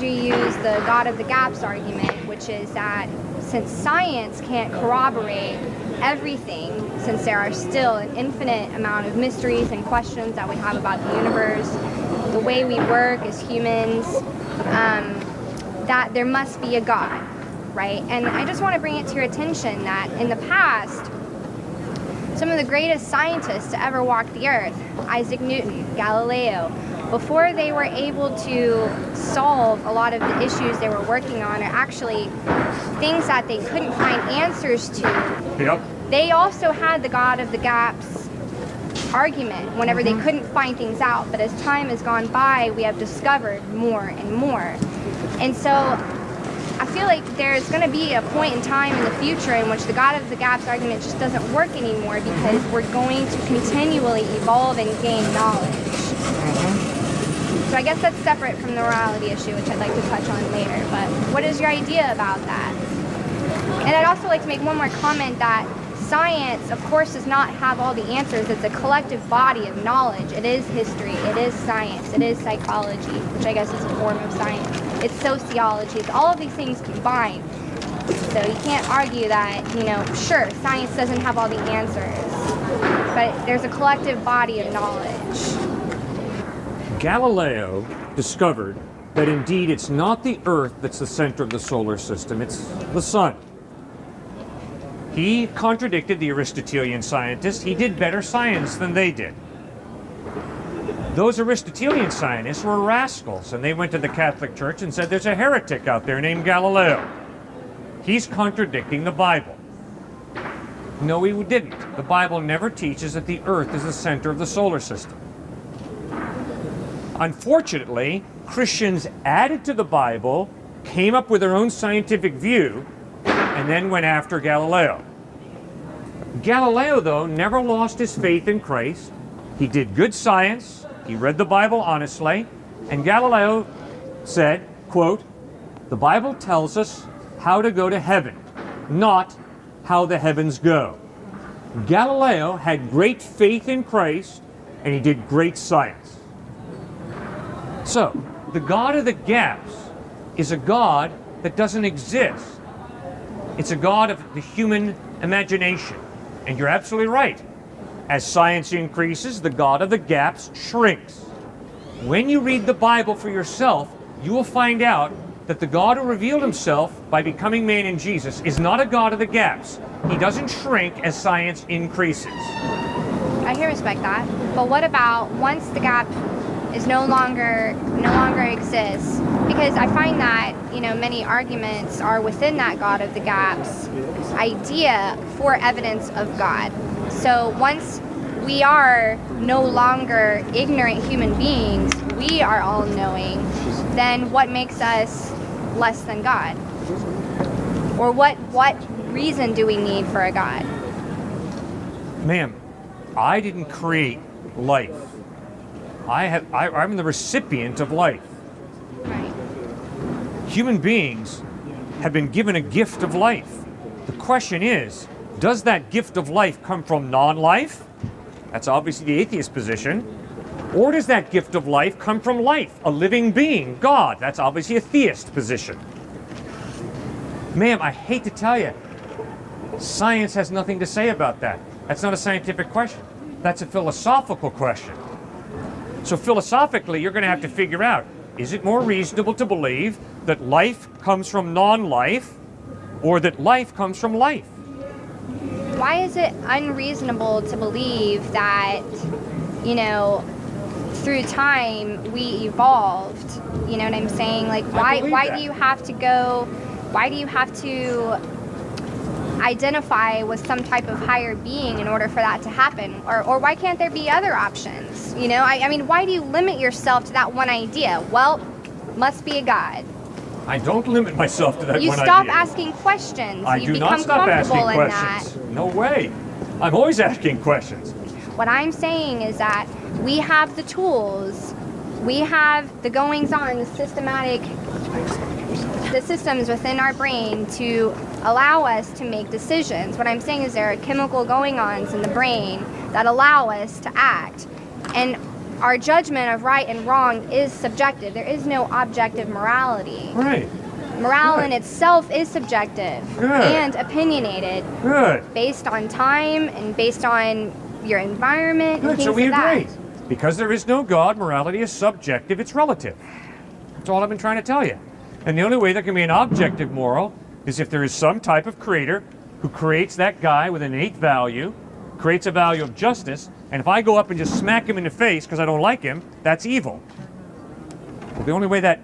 You use the God of the gaps argument, which is that since science can't corroborate everything, since there are still an infinite amount of mysteries and questions that we have about the universe, the way we work as humans, that there must be a God, right? And I just want to bring it to your attention that in the past, some of the greatest scientists to ever walk the earth, Isaac Newton, Galileo, before they were able to solve a lot of the issues they were working on, or actually things that they couldn't find answers to, Yep. they also had the God of the gaps argument whenever they couldn't find things out. But as time has gone by, we have discovered more and more. And so I feel like there's going to be a point in time in the future in which the God of the gaps argument just doesn't work anymore, because we're going to continually evolve and gain knowledge. So I guess that's separate from the morality issue, which I'd like to touch on later. But what is your idea about that? And I'd also like to make one more comment that science, of course, does not have all the answers. It's a collective body of knowledge. It is history, it is science, it is psychology, which I guess is a form of science. It's sociology, it's all of these things combined. So you can't argue that, sure, science doesn't have all the answers, but there's a collective body of knowledge. Galileo discovered that indeed it's not the Earth that's the center of the solar system, it's the sun. He contradicted the Aristotelian scientists. He did better science than they did. Those Aristotelian scientists were rascals, and they went to the Catholic Church and said there's a heretic out there named Galileo. He's contradicting the Bible. No, he didn't. The Bible never teaches that the Earth is the center of the solar system. Unfortunately, Christians added to the Bible, came up with their own scientific view, and then went after Galileo. Galileo, though, never lost his faith in Christ. He did good science, he read the Bible honestly, and Galileo said, quote, "The Bible tells us how to go to heaven, not how the heavens go." Galileo had great faith in Christ, and he did great science. So, the God of the gaps is a God that doesn't exist. It's a God of the human imagination. And you're absolutely right. As science increases, the God of the gaps shrinks. When you read the Bible for yourself, you will find out that the God who revealed himself by becoming man in Jesus is not a God of the gaps. He doesn't shrink as science increases. I can respect that. But what about once the gap is no longer exists? Because I find that many arguments are within that God of the gaps idea for evidence of God. So once we are no longer ignorant human beings, we are all knowing, then what makes us less than God? Or what reason do we need for a God? Ma'am, I didn't create life. I'm the recipient of life. Right. Human beings have been given a gift of life. The question is, does that gift of life come from non-life? That's obviously the atheist position. Or does that gift of life come from life, a living being, God? That's obviously a theist position. Ma'am, I hate to tell you, science has nothing to say about that. That's not a scientific question. That's a philosophical question. So philosophically, you're going to have to figure out, is it more reasonable to believe that life comes from non-life, or that life comes from life? Why is it unreasonable to believe that, through time we evolved? You know what I'm saying? Like, why do you have to identify with some type of higher being in order for that to happen? Or why can't there be other options? I mean, why do you limit yourself to that one idea? Well, must be a God. I don't limit myself to that You one stop idea. asking questions. I You do not become stop asking comfortable in questions. that. No way. I'm always asking questions. What I'm saying is that we have the tools, we have the goings-on, the systems within our brain to allow us to make decisions. What I'm saying is there are chemical going-ons in the brain that allow us to act. And our judgment of right and wrong is subjective. There is no objective morality. Right. Morale Good. in itself is subjective Good. and opinionated, Good. based on time and based on your environment and Good. things So we like agree. that. Because there is no God, morality is subjective. It's relative. That's all I've been trying to tell you. And the only way there can be an objective moral is if there is some type of creator who creates that guy with an innate value, creates a value of justice, and if I go up and just smack him in the face because I don't like him, that's evil. Well, the only way that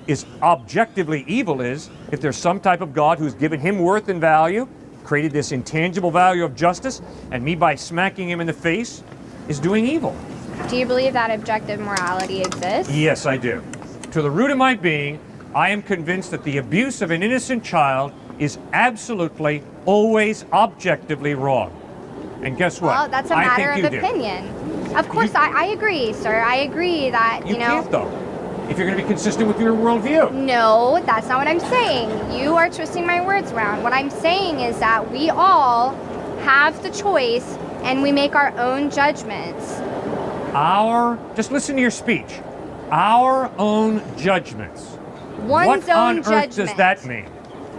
is objectively evil is if there's some type of God who's given him worth and value, created this intangible value of justice, and me by smacking him in the face is doing evil. Do you believe that objective morality exists? Yes, I do. To the root of my being, I am convinced that the abuse of an innocent child is absolutely, always, objectively wrong. And guess what? Well, that's a I matter think of you do. opinion. Of course, I agree, sir. I agree that, You you know... can't, though, if you're going to be consistent with your worldview. No, that's not what I'm saying. You are twisting my words around. What I'm saying is that we all have the choice and we make our own judgments. Just listen to your speech. Our own judgments. One's What own on earth judgment. does that mean?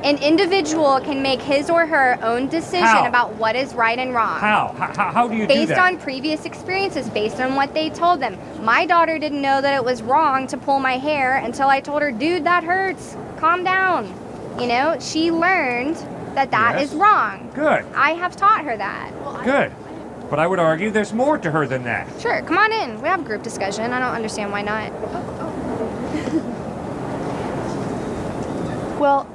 An individual can make his or her own decision How? about what is right and wrong. How do you do Based that? on previous experiences, based on what they told them. My daughter didn't know that it was wrong to pull my hair until I told her, dude, that hurts. Calm down. You know, she learned that that Yes. is wrong. Good, I have taught her that. good. But I would argue there's more to her than that. Sure, come on in. We have a group discussion. I don't understand why not. Well,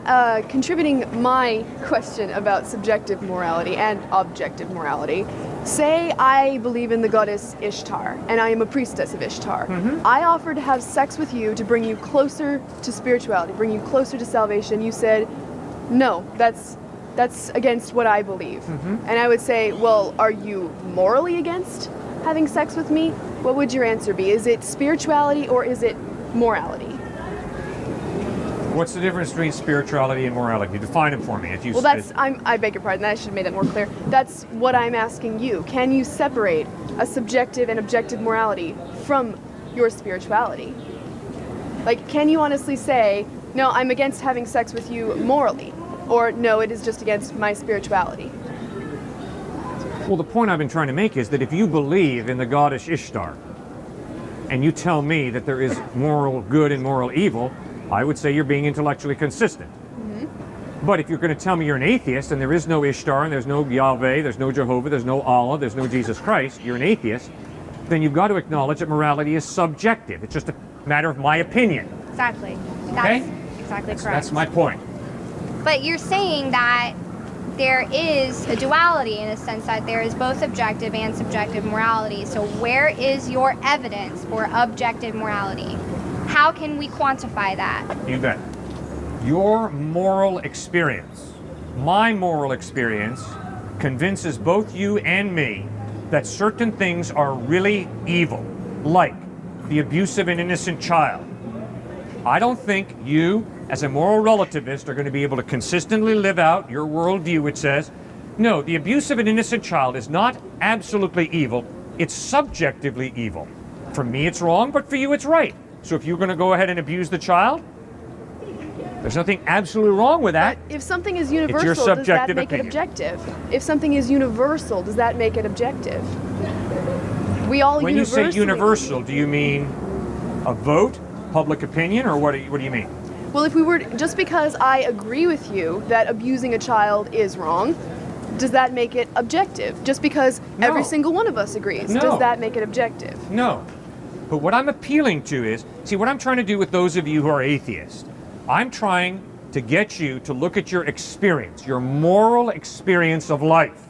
contributing my question about subjective morality and objective morality, say I believe in the goddess Ishtar, and I am a priestess of Ishtar. I offered to have sex with you to bring you closer to spirituality, bring you closer to salvation. You said, no, that's against what I believe. And I would say, well, are you morally against having sex with me? What would your answer be? Is it spirituality or is it morality? What's the difference between spirituality and morality? Define it for me. As you Well, said. I beg your pardon, I should have made that more clear. That's what I'm asking you. Can you separate a subjective and objective morality from your spirituality? Like, can you honestly say, no, I'm against having sex with you morally, or no, it is just against my spirituality? Well, the point I've been trying to make is that if you believe in the goddess Ishtar, and you tell me that there is moral good and moral evil, I would say you're being intellectually consistent. But if you're going to tell me you're an atheist and there is no Ishtar and there's no Yahweh, there's no Jehovah, there's no Allah, there's no Jesus Christ, you're an atheist, then you've got to acknowledge that morality is subjective. It's just a matter of my opinion. Exactly. Okay? That's exactly correct. That's my point. But you're saying that there is a duality in a sense that there is both objective and subjective morality. So where is your evidence for objective morality? How can we quantify that? You bet. Your moral experience, my moral experience, convinces both you and me that certain things are really evil, like the abuse of an innocent child. I don't think you, as a moral relativist, are going to be able to consistently live out your worldview, which says, no, the abuse of an innocent child is not absolutely evil, it's subjectively evil. For me, it's wrong, but for you, it's right. So if you're going to go ahead and abuse the child, there's nothing absolutely wrong with that. If something is your universal, does that subjective make opinion. it objective? If something is universal, does that make it objective? We all When you say universally... universal, do you mean a vote, public opinion, or what do you mean? Well, if we were, just because I agree with you that abusing a child is wrong, does that make it objective? Just because every No. single one of us agrees, No. does that make it objective? No. But what I'm appealing to is, see, what I'm trying to do with those of you who are atheists, I'm trying to get you to look at your experience, your moral experience of life.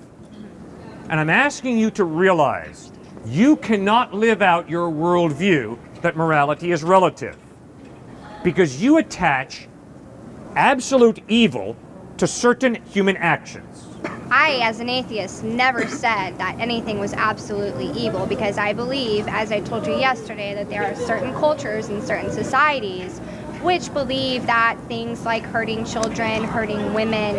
And I'm asking you to realize you cannot live out your worldview that morality is relative. Because you attach absolute evil to certain human actions. I, as an atheist, never said that anything was absolutely evil because I believe, as I told you yesterday, that there are certain cultures and certain societies which believe that things like hurting children, hurting women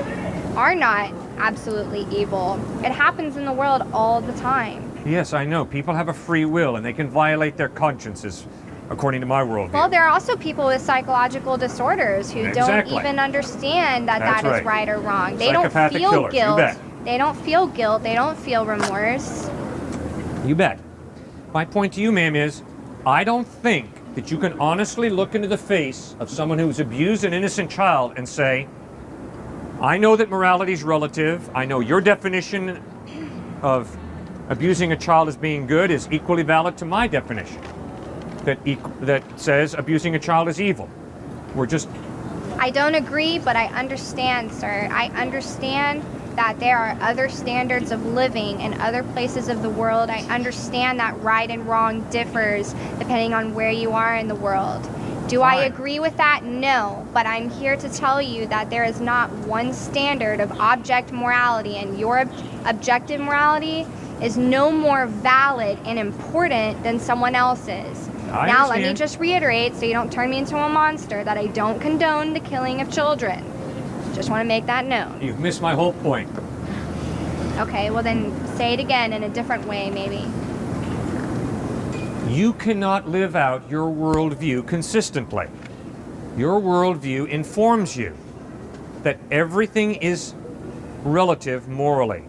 are not absolutely evil. It happens in the world all the time. Yes, I know. People have a free will and they can violate their consciences, according to my worldview. Well, there are also people with psychological disorders who Exactly. don't even understand that That's that is right. right or wrong. They don't Psychopathic feel killers, you guilt. bet. They don't feel guilt. They don't feel remorse. You bet. My point to you, ma'am, is I don't think that you can honestly look into the face of someone who's abused an innocent child and say, I know that morality is relative. I know your definition of abusing a child as being good is equally valid to my definition that says abusing a child is evil. We're just... I don't agree, but I understand, sir. I understand that there are other standards of living in other places of the world. I understand that right and wrong differs depending on where you are in the world. Do I Fine. agree with that? No, but I'm here to tell you that there is not one standard of object morality, and your objective morality is no more valid and important than someone else's. I Now, let me understand. just reiterate, so you don't turn me into a monster, that I don't condone the killing of children. Just want to make that known. You've missed my whole point. Okay, well then say it again in a different way, maybe. You cannot live out your worldview consistently. Your worldview informs you that everything is relative morally.